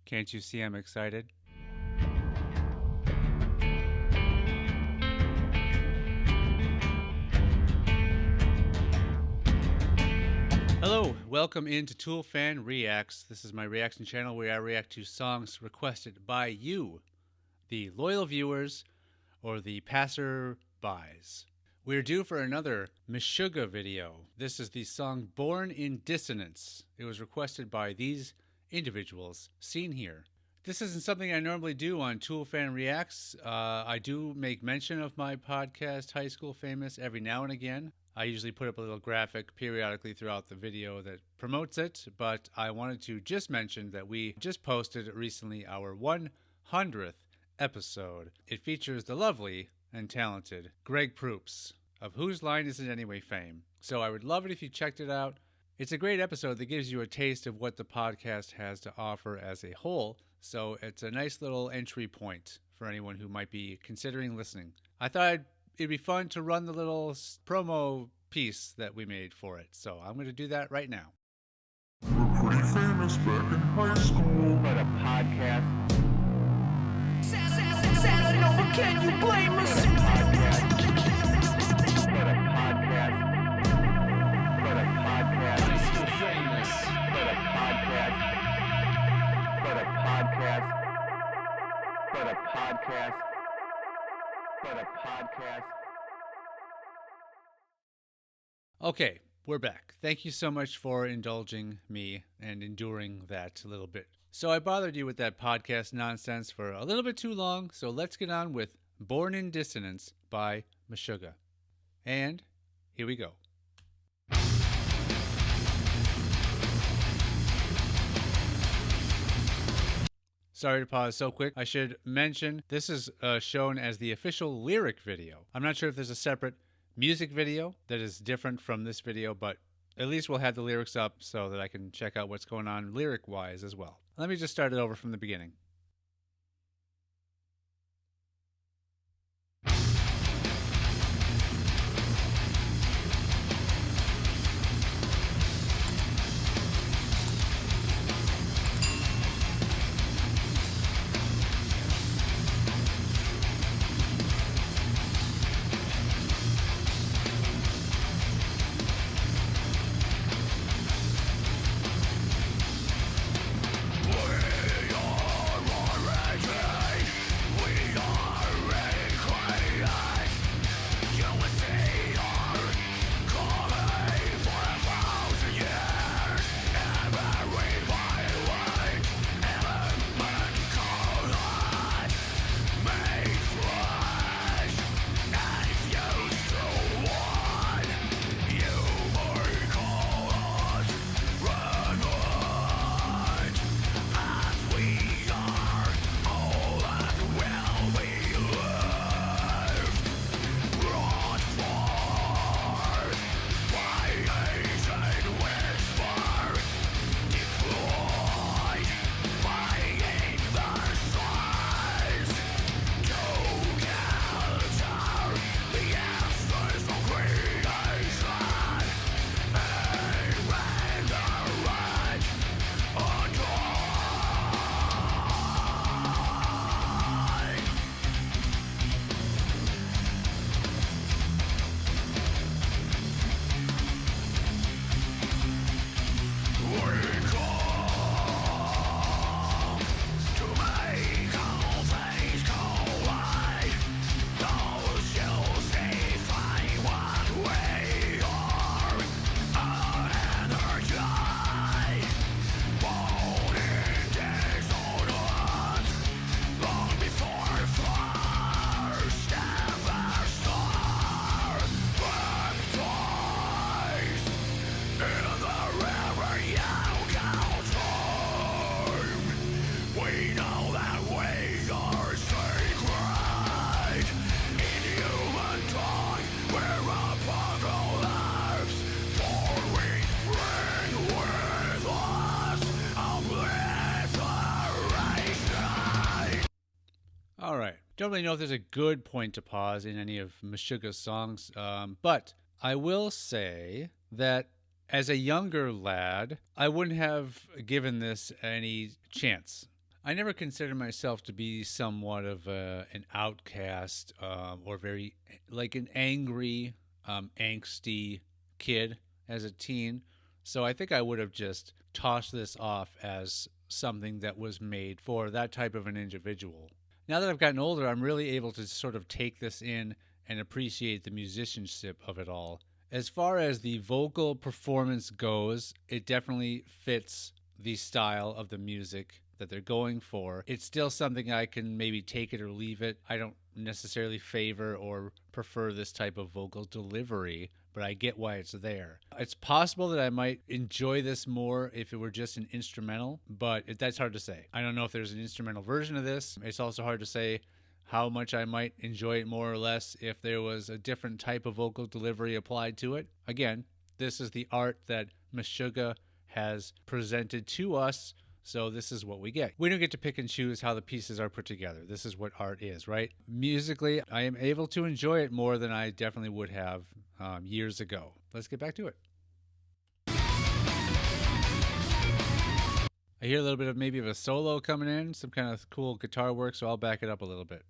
Can't you see I'm excited? Hello, welcome into Tool Fan Reacts. This is my reaction channel where I react to songs requested by you, the loyal viewers, or the passer-bys. We're due for another Meshuggah video. This is the song Born in Dissonance. It was requested by these individuals seen here. This isn't something I normally do on Tool Fan Reacts. I do make mention of my podcast, High School Famous, every now and again. I usually put up a little graphic periodically throughout the video that promotes it, but I wanted to just mention that we just posted recently our 100th episode. It features the lovely and talented Greg Proops, of Whose Line Is It Anyway fame. So I would love it if you checked it out. It's a great episode that gives you a taste of what the podcast has to offer as a whole, so it's a nice little entry point for anyone who might be considering listening. I thought it'd be fun to run the little promo piece that we made for it, so I'm going to do that right now. We're pretty famous back in high school. But a podcast. Santa, no, can you blame us? But a podcast. But a podcast. But a podcast. So famous. But a podcast. But a podcast. But a podcast. But a podcast. Okay, we're back. Thank you so much for indulging me and enduring that a little bit. So I bothered you with that podcast nonsense for a little bit too long, so let's get on with Born in Dissonance by Meshuggah. And here we go. Sorry to pause so quick. I should mention this is shown as the official lyric video. I'm not sure if there's a separate music video that is different from this video, but at least we'll have the lyrics up so that I can check out what's going on lyric-wise as well. Let me just start it over from the beginning. All right. Don't really know if there's a good point to pause in any of Meshuggah's songs, but I will say that as a younger lad, I wouldn't have given this any chance. I never considered myself to be somewhat of an outcast or very like an angry, angsty kid as a teen. So I think I would have just tossed this off as something that was made for that type of an individual. Now that I've gotten older, I'm really able to sort of take this in and appreciate the musicianship of it all. As far as the vocal performance goes, it definitely fits the style of the music that they're going for. It's still something I can maybe take it or leave it. I don't necessarily favor or prefer this type of vocal delivery, but I get why it's there. It's possible that I might enjoy this more if it were just an instrumental, but that's hard to say. I don't know if there's an instrumental version of this. It's also hard to say how much I might enjoy it more or less if there was a different type of vocal delivery applied to it. Again, this is the art that Meshuggah has presented to us, so this is what we get. We don't get to pick and choose how the pieces are put together. This is what art is, right? Musically, I am able to enjoy it more than I definitely would have years ago. Let's get back to it. I hear a little bit of maybe of a solo coming in, some kind of cool guitar work, so I'll back it up a little bit.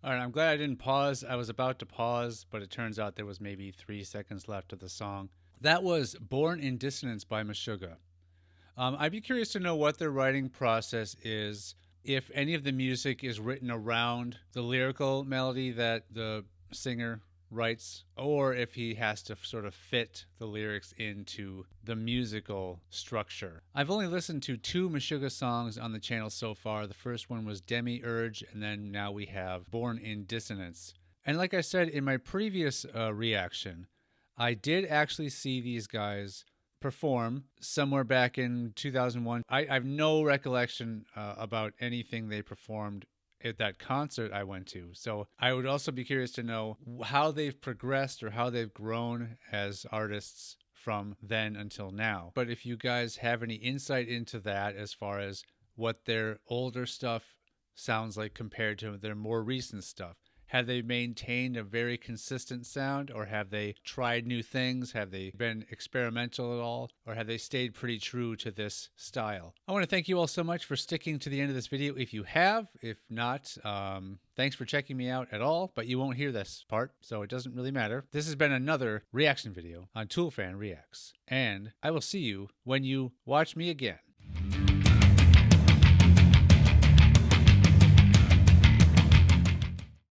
All right, I'm glad I didn't pause. I was about to pause, but it turns out there was maybe 3 seconds left of the song. That was Born in Dissonance by Meshuggah. I'd be curious to know what their writing process is, if any of the music is written around the lyrical melody that the singer writes, or if he has to sort of fit the lyrics into the musical structure. I've only listened to 2 Meshuggah songs on the channel so far. The first one was Demi-Urge, and then now we have Born in Dissonance. And like I said in my previous reaction, I did actually see these guys perform somewhere back in 2001. I have no recollection about anything they performed at that concert I went to. So I would also be curious to know how they've progressed or how they've grown as artists from then until now. But if you guys have any insight into that as far as what their older stuff sounds like compared to their more recent stuff, have they maintained a very consistent sound, or have they tried new things? Have they been experimental at all, or have they stayed pretty true to this style? I want to thank you all so much for sticking to the end of this video if you have. If not, thanks for checking me out at all, but you won't hear this part, so it doesn't really matter. This has been another reaction video on Toolfan Reacts, and I will see you when you watch me again.